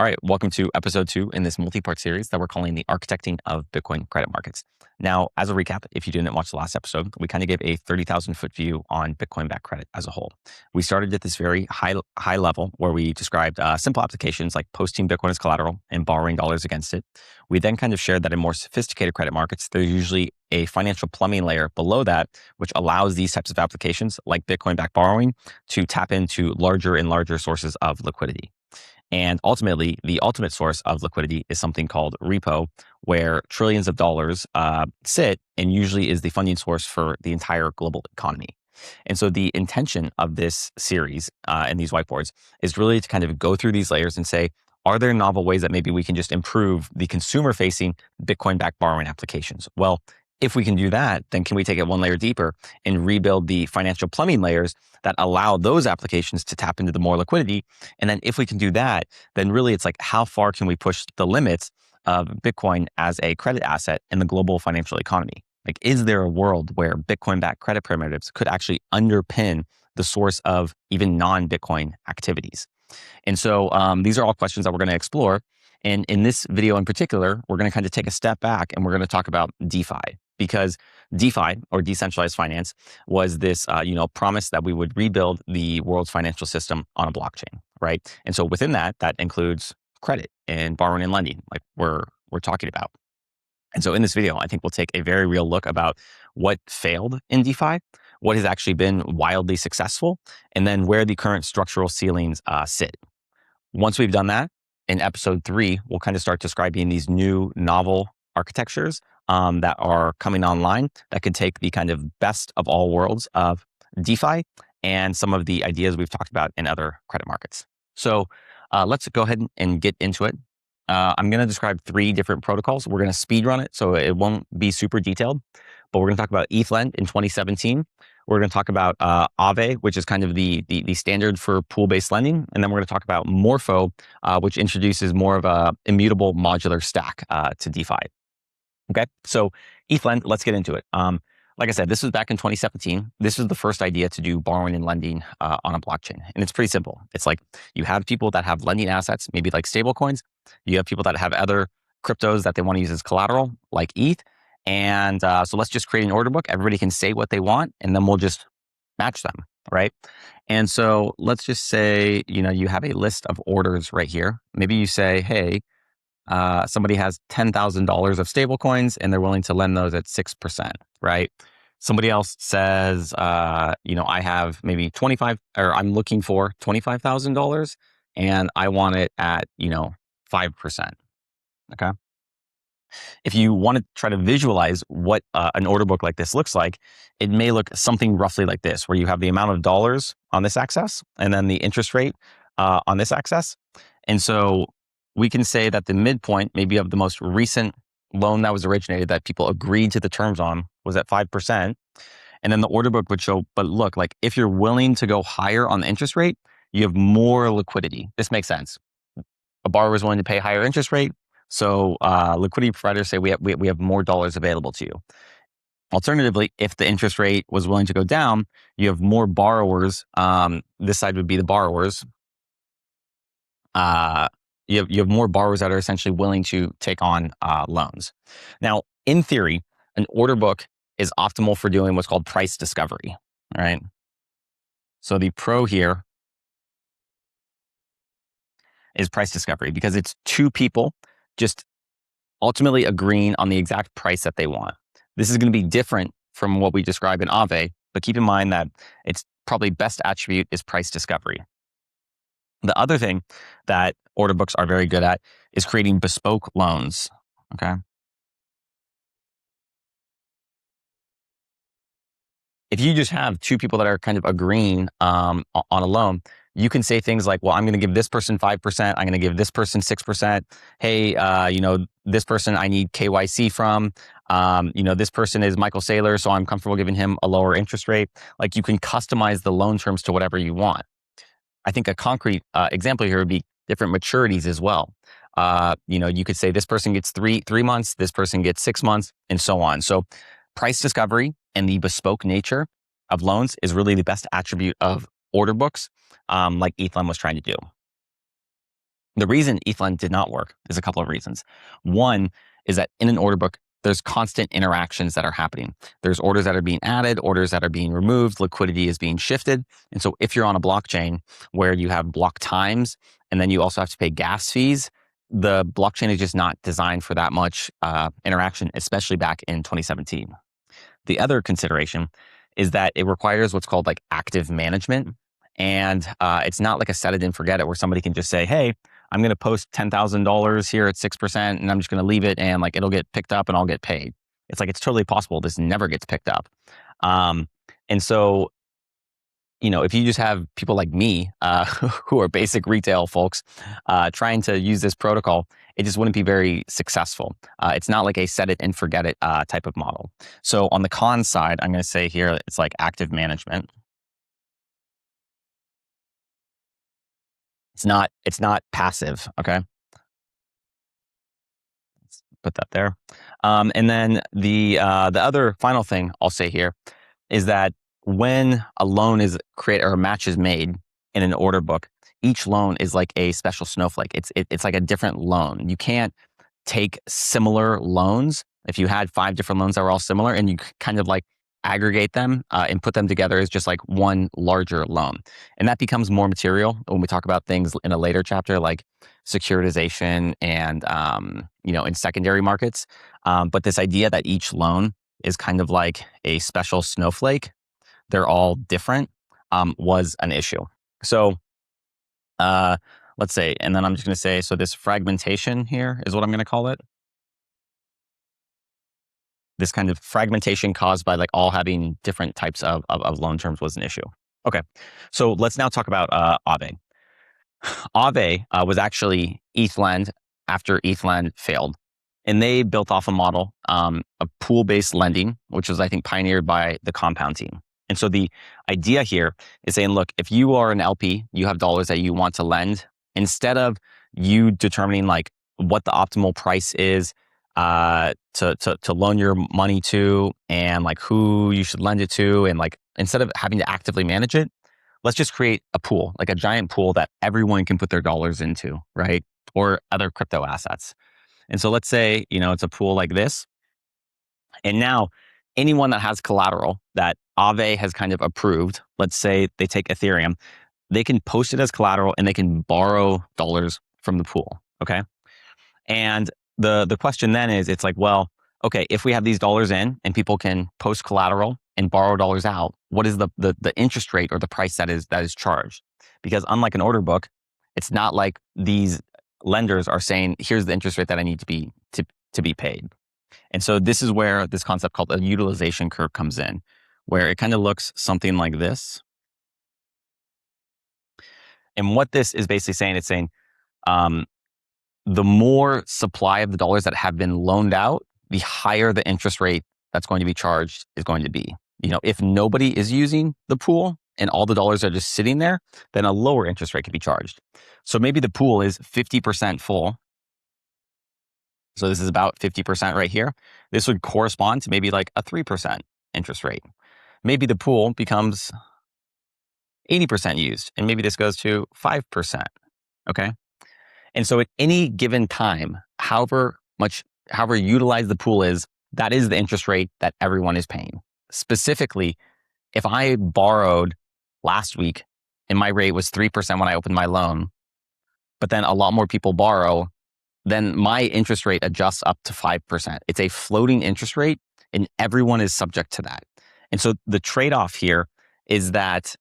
All right, welcome to episode 2 in this multi-part series that we're calling the Architecting of Bitcoin Credit Markets. Now, as a recap, if you didn't watch the last episode, we kind of gave a 30,000-foot view on Bitcoin-backed credit as a whole. We started at this very high level where we described simple applications like posting Bitcoin as collateral and borrowing dollars against it. We then kind of shared that in more sophisticated credit markets, there's usually a financial plumbing layer below that, which allows these types of applications like Bitcoin-backed borrowing to tap into larger and larger sources of liquidity. And ultimately, the ultimate source of liquidity is something called repo, where trillions of dollars sit and usually is the funding source for the entire global economy. And so the intention of this series and these whiteboards is really to kind of go through these layers and say, are there novel ways that maybe we can just improve the consumer-facing Bitcoin-backed borrowing applications? Well, if we can do that, then can we take it one layer deeper and rebuild the financial plumbing layers that allow those applications to tap into the more liquidity? And then if we can do that, then really it's like, how far can we push the limits of Bitcoin as a credit asset in the global financial economy? Like, is there a world where Bitcoin-backed credit primitives could actually underpin the source of even non-Bitcoin activities? And so these are all questions that we're going to explore. And in this video in particular, we're going to kind of take a step back and we're going to talk about DeFi. Because DeFi, or decentralized finance, was this promise that we would rebuild the world's financial system on a blockchain, right? And so within that includes credit and borrowing and lending, like we're talking about. And so in this video, I think we'll take a very real look about what failed in DeFi, what has actually been wildly successful, and then where the current structural ceilings sit. Once we've done that, in episode 3, we'll kind of start describing these new novel architectures that are coming online that could take the kind of best of all worlds of DeFi and some of the ideas we've talked about in other credit markets. So let's go ahead and get into it. I'm going to describe 3 different protocols. We're going to speed run it, so it won't be super detailed, but we're going to talk about ETHLend in 2017. We're going to talk about Aave, which is kind of the standard for pool-based lending. And then we're going to talk about Morpho, which introduces more of a immutable modular stack to DeFi. Okay, so ETHLend, let's get into it. Like I said, this was back in 2017. This was the first idea to do borrowing and lending on a blockchain. And it's pretty simple. It's like you have people that have lending assets, maybe like stablecoins. You have people that have other cryptos that they want to use as collateral, like ETH. And so let's just create an order book. Everybody can say what they want, and then we'll just match them, right? And so let's just say, you have a list of orders right here. Maybe you say, hey, somebody has $10,000 of stable coins and they're willing to lend those at 6%, right? Somebody else says, I have maybe I'm looking for $25,000 and I want it at, 5%. Okay. If you want to try to visualize what an order book like this looks like, it may look something roughly like this, where you have the amount of dollars on this axis and then the interest rate on this axis. And so we can say that the midpoint, maybe of the most recent loan that was originated that people agreed to the terms on, was at 5%. And then the order book would show, but look, like if you're willing to go higher on the interest rate, you have more liquidity. This makes sense. A borrower is willing to pay higher interest rate. So liquidity providers say we have more dollars available to you. Alternatively, if the interest rate was willing to go down, you have more borrowers. This side would be the borrowers. You have more borrowers that are essentially willing to take on loans. Now, in theory, an order book is optimal for doing what's called price discovery, all right? So the pro here is price discovery because it's 2 people just ultimately agreeing on the exact price that they want. This is going to be different from what we describe in Aave, but keep in mind that its probably best attribute is price discovery. The other thing that order books are very good at is creating bespoke loans, okay? If you just have 2 people that are kind of agreeing on a loan, you can say things like, well, I'm going to give this person 5%. I'm going to give this person 6%. Hey, this person I need KYC from. This person is Michael Saylor, so I'm comfortable giving him a lower interest rate. Like, you can customize the loan terms to whatever you want. I think a concrete example here would be different maturities as well. You could say this person gets three months, this person gets 6 months, and so on. So price discovery and the bespoke nature of loans is really the best attribute of order books, like ETHLend was trying to do. The reason ETHLend did not work is a couple of reasons. One is that in an order book, there's constant interactions that are happening. There's orders that are being added, orders that are being removed, liquidity is being shifted. And so if you're on a blockchain where you have block times and then you also have to pay gas fees, the blockchain is just not designed for that much interaction, especially back in 2017. The other consideration is that it requires what's called like active management. And it's not like a set it and forget it where somebody can just say, hey, I'm going to post $10,000 here at 6% and I'm just going to leave it and like it'll get picked up and I'll get paid. It's like, it's totally possible this never gets picked up. And so, you know, if you just have people like me who are basic retail folks trying to use this protocol, it just wouldn't be very successful. It's not like a set it and forget it type of model. So on the con side, I'm going to say here, it's like active management. It's not passive. Okay. Let's put that there. And then the other final thing I'll say here is that when a loan is created or a match is made in an order book, each loan is like a special snowflake. It's like a different loan. You can't take similar loans. If you had 5 different loans that were all similar and you kind of like aggregate them and put them together as just like one larger loan. And that becomes more material when we talk about things in a later chapter like securitization and, you know, in secondary markets. But this idea that each loan is kind of like a special snowflake, they're all different, was an issue. So let's say, and then I'm just going to say, so this fragmentation here is what I'm going to call it. This kind of fragmentation caused by like all having different types of loan terms was an issue. Okay, so let's now talk about Aave. Aave was actually ETHLend after ETHLend failed. And they built off a model of pool-based lending, which was, I think, pioneered by the Compound team. And so the idea here is saying, look, if you are an LP, you have dollars that you want to lend, instead of you determining like what the optimal price is to loan your money to and like who you should lend it to, and like instead of having to actively manage it, let's just create a pool, like a giant pool that everyone can put their dollars into, right? Or other crypto assets. And so let's say, you know, it's a pool like this. And now anyone that has collateral that Aave has kind of approved, let's say they take Ethereum, they can post it as collateral and they can borrow dollars from the pool. Okay. And the question then is, it's like, well, okay, if we have these dollars in and people can post collateral and borrow dollars out, what is the interest rate or the price that is charged? Because unlike an order book, it's not like these lenders are saying, here's the interest rate that I need to be paid. And so this is where this concept called a utilization curve comes in, where it kind of looks something like this. And what this is basically saying, it's saying the more supply of the dollars that have been loaned out, the higher the interest rate that's going to be charged is going to be. You know, if nobody is using the pool and all the dollars are just sitting there, then a lower interest rate could be charged. So maybe the pool is 50% full. So this is about 50% right here. This would correspond to maybe like a 3% interest rate. Maybe the pool becomes 80% used, and maybe this goes to 5%. Okay. And so at any given time, however utilized the pool is, that is the interest rate that everyone is paying. Specifically, if I borrowed last week and my rate was 3% when I opened my loan, but then a lot more people borrow, then my interest rate adjusts up to 5%. It's a floating interest rate and everyone is subject to that. And so the trade-off here is that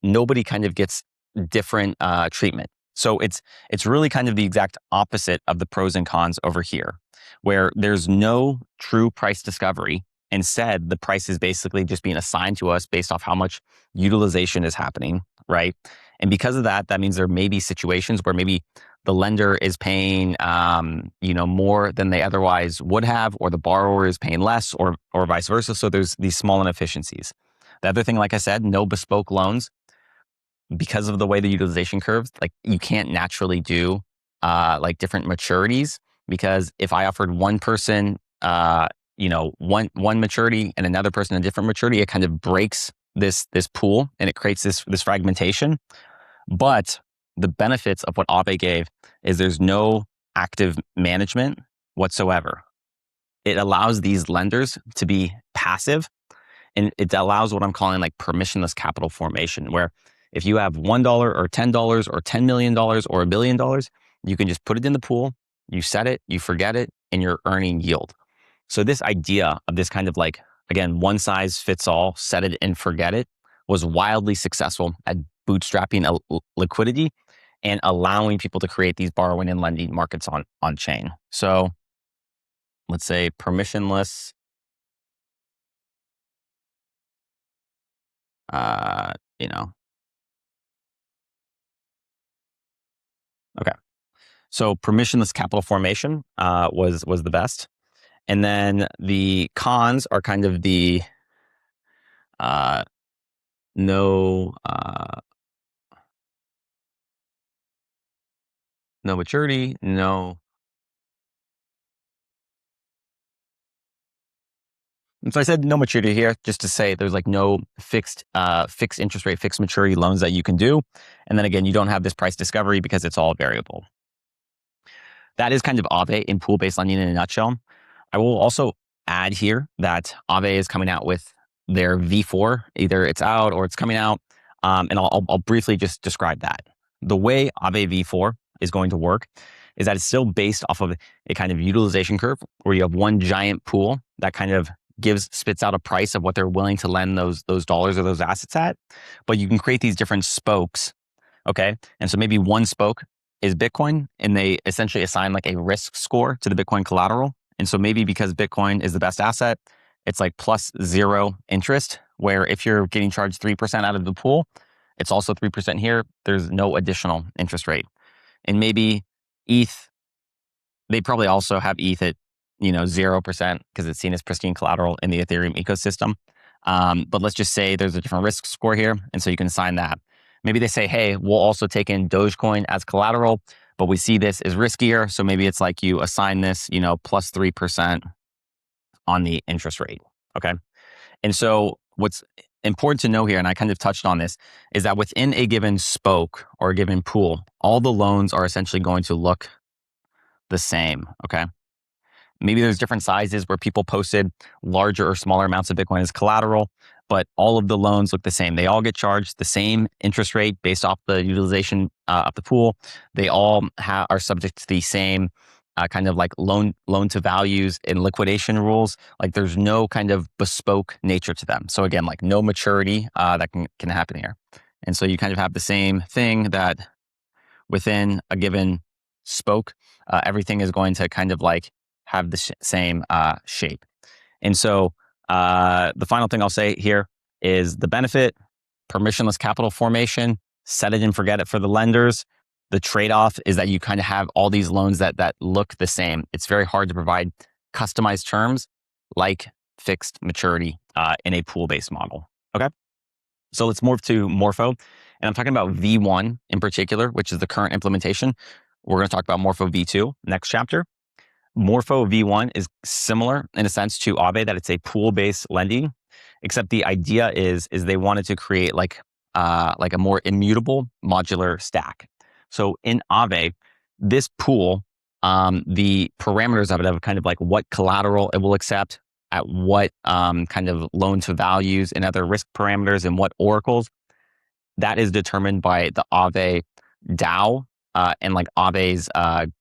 nobody kind of gets different treatment. So it's really kind of the exact opposite of the pros and cons over here, where there's no true price discovery. Instead, the price is basically just being assigned to us based off how much utilization is happening, right? And because of that, that means there may be situations where maybe the lender is paying, more than they otherwise would have, or the borrower is paying less, or vice versa. So there's these small inefficiencies. The other thing, like I said, no bespoke loans. Because of the way the utilization curves, like you can't naturally do like different maturities, because if I offered one person, one maturity and another person a different maturity, it kind of breaks this pool and it creates this fragmentation. But the benefits of what Aave gave is there's no active management whatsoever. It allows these lenders to be passive, and it allows what I'm calling like permissionless capital formation, where if you have $1 or $10 or $10 million or $1 billion, you can just put it in the pool, you set it, you forget it, and you're earning yield. So this idea of this kind of like, again, one size fits all, set it and forget it, was wildly successful at bootstrapping liquidity and allowing people to create these borrowing and lending markets on chain. So let's say permissionless, you know, okay. So permissionless capital formation was the best. And then the cons are kind of the no maturity, no. And so I said no maturity here just to say there's like no fixed interest rate, fixed maturity loans that you can do. And then again, you don't have this price discovery because it's all variable. That is kind of Aave in pool-based lending in a nutshell. I will also add here that Aave is coming out with their V4. Either it's out or it's coming out. And I'll briefly just describe that. The way Aave V4 is going to work is that it's still based off of a kind of utilization curve where you have one giant pool that kind of spits out a price of what they're willing to lend those dollars or those assets at. But you can create these different spokes. Okay. And so maybe one spoke is Bitcoin, and they essentially assign like a risk score to the Bitcoin collateral. And so maybe because Bitcoin is the best asset, it's like plus 0 interest, where if you're getting charged 3% out of the pool, it's also 3% here. There's no additional interest rate. And maybe ETH, they probably also have ETH at 0% because it's seen as pristine collateral in the Ethereum ecosystem. But let's just say there's a different risk score here, and so you can assign that. Maybe they say, hey, we'll also take in Dogecoin as collateral, but we see this is riskier. So maybe it's like you assign this, plus 3% on the interest rate. Okay. And so what's important to know here, and I kind of touched on this, is that within a given spoke or a given pool, all the loans are essentially going to look the same. Okay. Maybe there's different sizes where people posted larger or smaller amounts of Bitcoin as collateral, but all of the loans look the same. They all get charged the same interest rate based off the utilization of the pool. They all are subject to the same kind of like loan to values and liquidation rules. Like there's no kind of bespoke nature to them. So again, like no maturity that can happen here. And so you kind of have the same thing that within a given spoke, everything is going to kind of like have the same shape. And so the final thing I'll say here is the benefit, permissionless capital formation, set it and forget it for the lenders. The trade-off is that you kind of have all these loans that look the same. It's very hard to provide customized terms like fixed maturity in a pool-based model. Okay. So let's move to Morpho. And I'm talking about V1 in particular, which is the current implementation. We're going to talk about Morpho V2 next chapter. Morpho V1 is similar in a sense to Aave, that it's a pool-based lending, except the idea is they wanted to create like a more immutable modular stack. So in Aave, this pool, the parameters of it have kind of like what collateral it will accept at what kind of loan to values and other risk parameters and what oracles. That is determined by the Aave DAO and like Aave's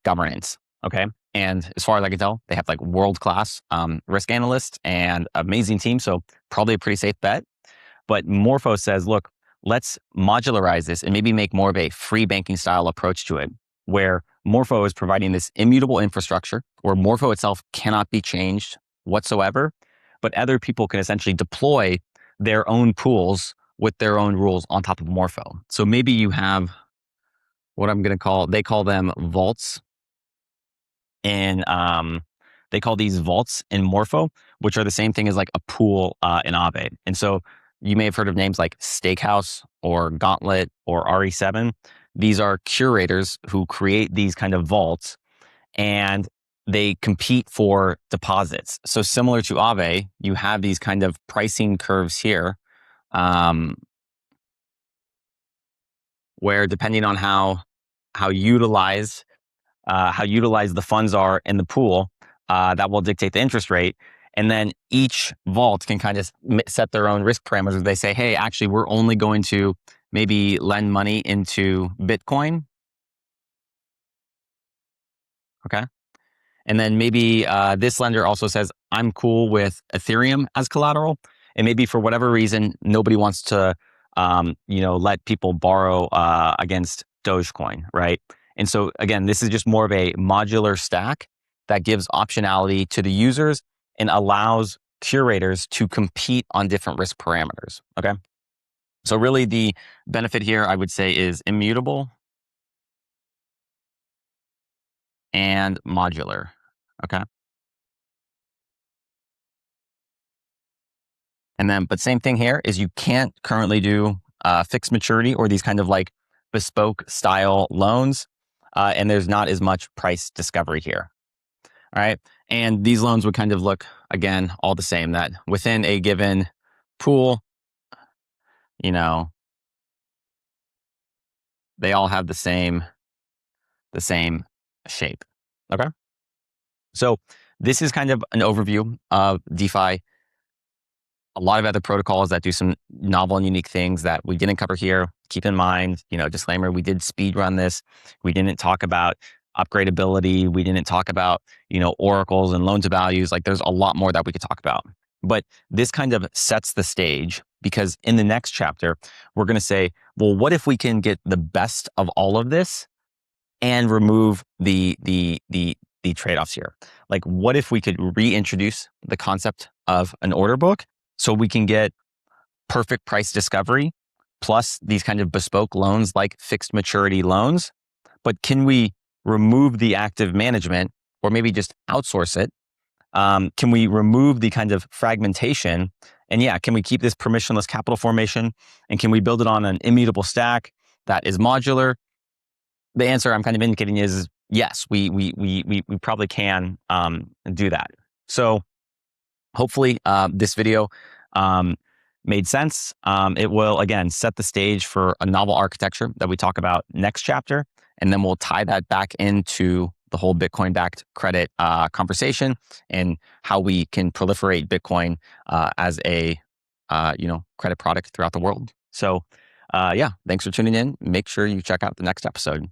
governance. Okay. And as far as I can tell, they have like world-class risk analysts and amazing team. So probably a pretty safe bet. But Morpho says, look, let's modularize this and maybe make more of a free banking style approach to it, where Morpho is providing this immutable infrastructure where Morpho itself cannot be changed whatsoever, but other people can essentially deploy their own pools with their own rules on top of Morpho. So maybe you have what I'm going to call, they call them vaults. And they call these vaults in Morpho, which are the same thing as like a pool in Aave. And so you may have heard of names like Steakhouse or Gauntlet or RE7. These are curators who create these kind of vaults, and they compete for deposits. So similar to Aave, you have these kind of pricing curves here, where depending on how utilized the funds are in the pool, that will dictate the interest rate. And then each vault can kind of set their own risk parameters. They say, hey, actually, we're only going to maybe lend money into Bitcoin. Okay. And then maybe this lender also says, I'm cool with Ethereum as collateral. And maybe for whatever reason, nobody wants to, let people borrow against Dogecoin, right? And so again, this is just more of a modular stack that gives optionality to the users and allows curators to compete on different risk parameters, okay? So really the benefit here, I would say, is immutable and modular, okay? And then, but same thing here is you can't currently do fixed maturity or these kind of like bespoke style loans. And there's not as much price discovery here. All right. And these loans would kind of look, again, all the same, that within a given pool, they all have the same shape. Okay. So this is kind of an overview of DeFi. A lot of other protocols that do some novel and unique things that we didn't cover here. Keep in mind, disclaimer, we did speed run this. We didn't talk about upgradability. We didn't talk about, oracles and loan to values. Like there's a lot more that we could talk about. But this kind of sets the stage because in the next chapter, we're going to say, well, what if we can get the best of all of this and remove the trade-offs here? Like what if we could reintroduce the concept of an order book so we can get perfect price discovery plus these kind of bespoke loans like fixed maturity loans? But can we remove the active management or maybe just outsource it? Can we remove the kind of fragmentation? And yeah, can we keep this permissionless capital formation? And can we build it on an immutable stack that is modular? The answer I'm kind of indicating is yes, we probably can do that. So hopefully this video made sense. It will, again, set the stage for a novel architecture that we talk about next chapter. And then we'll tie that back into the whole Bitcoin-backed credit conversation and how we can proliferate Bitcoin as a credit product throughout the world. So yeah, thanks for tuning in. Make sure you check out the next episode.